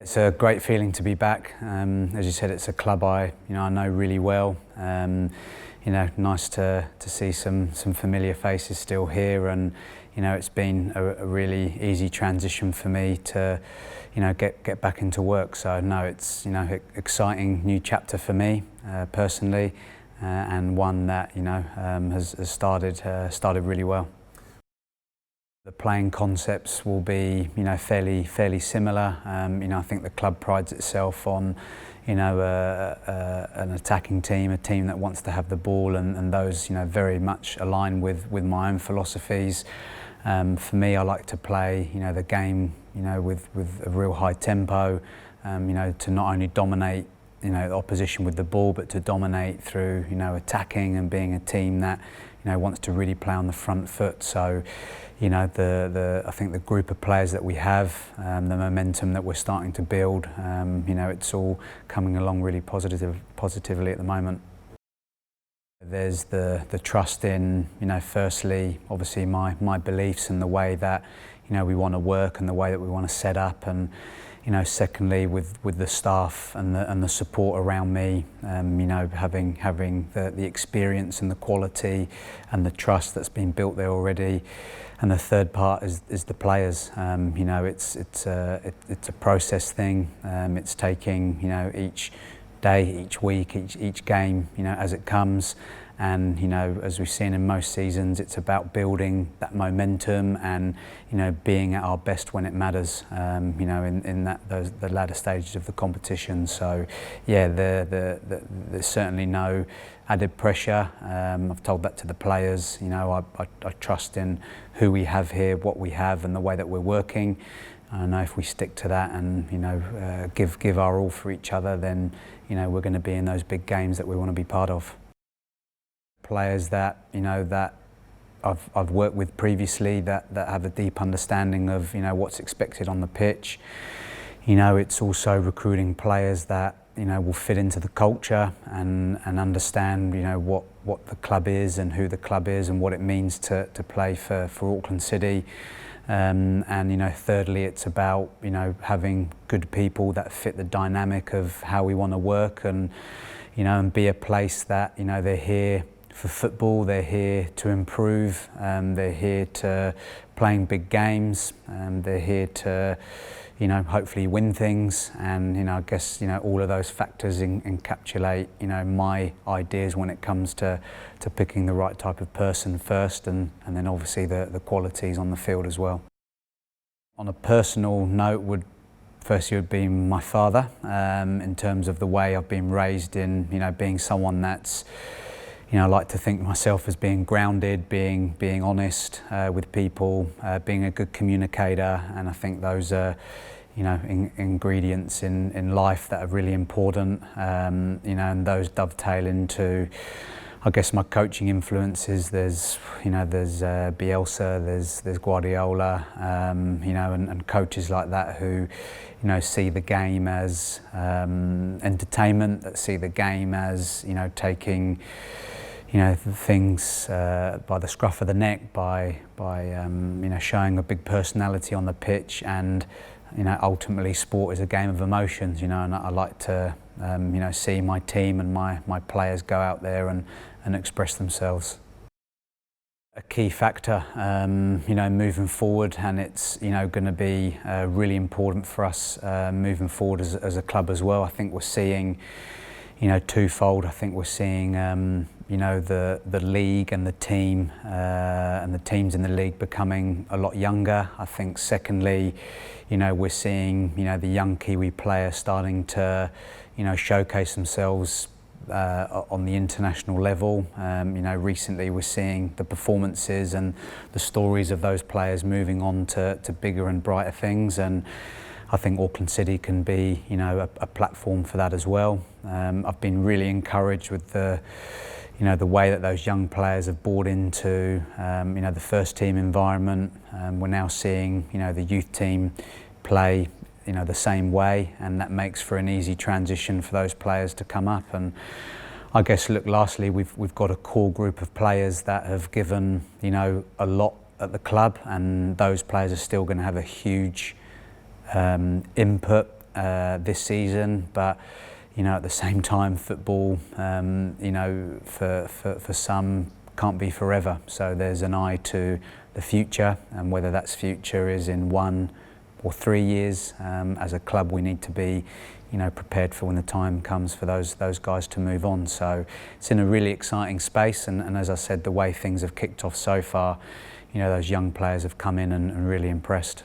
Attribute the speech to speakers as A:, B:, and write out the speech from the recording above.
A: It's a great feeling to be back. As you said, it's a club I know really well. Nice to see some familiar faces still here, and it's been a really easy transition for me to get back into work. So no, it's exciting new chapter for me personally, and one that has started really well. The playing concepts will be, fairly similar. I think the club prides itself on, an attacking team, a team that wants to have the ball, and those, very much align with my own philosophies. For me, I like to play, the game, with a real high tempo. To not only dominate, the opposition with the ball, but to dominate through, attacking and being a team that, wants to really play on the front foot. So, I think the group of players that we have, the momentum that we're starting to build, it's all coming along really positively at the moment. There's the trust in, firstly, obviously my beliefs and the way that, we want to work and the way that we want to set up, and secondly with the staff and the support around me, having the experience and the quality and the trust that's been built there already. And the third part is the players. It's a process thing. It's taking each day, each week, each game, as it comes. And as we've seen in most seasons, it's about building that momentum and being at our best when it matters. In the latter stages of the competition. So yeah, there's certainly no added pressure. I've told that to the players. I trust in who we have here, what we have, and the way that we're working. I know if we stick to that and give our all for each other, then we're going to be in those big games that we want to be part of. Players that that I've worked with previously, that have a deep understanding of what's expected on the pitch. It's also recruiting players that will fit into the culture and understand what the club is and who the club is and what it means to play for Auckland City. And thirdly, it's about having good people that fit the dynamic of how we want to work, and and be a place that they're here for football, they're here to improve, they're here to playing big games, they're here to hopefully win things, and I guess all of those factors encapsulate my ideas when it comes to picking the right type of person first, and then obviously the qualities on the field as well. On a personal note, firstly would be my father, in terms of the way I've been raised in being someone that's I like to think myself as being grounded, being honest with people, being a good communicator, and I think those are ingredients in life that are really important, and those dovetail into, I guess, my coaching influences. There's Bielsa, there's Guardiola, and coaches like that who see the game as entertainment, that see the game as taking things by the scruff of the neck, by showing a big personality on the pitch, and ultimately sport is a game of emotions, and I like to see my team and my players go out there and express themselves. A key factor, moving forward, and it's going to be really important for us moving forward as a club as well. I think we're seeing twofold. I think we're seeing the league and the team and the teams in the league becoming a lot younger. I think secondly, we're seeing the young Kiwi players starting to showcase themselves on the international level. Recently we're seeing the performances and the stories of those players moving on to bigger and brighter things, and I think Auckland City can be a platform for that as well. I've been really encouraged with the way that those young players have bought into the first team environment. We're now seeing the youth team play the same way, and that makes for an easy transition for those players to come up. And I guess, look, lastly, we've got a core group of players that have given a lot at the club, and those players are still going to have a huge input this season, but you know, at the same time, football, you know, for some can't be forever. So there's an eye to the future, and whether that's future is in 1 or 3 years. As a club, we need to be, you know, prepared for when the time comes for those guys to move on. So it's in a really exciting space, and as I said, the way things have kicked off so far, you know, those young players have come in and really impressed.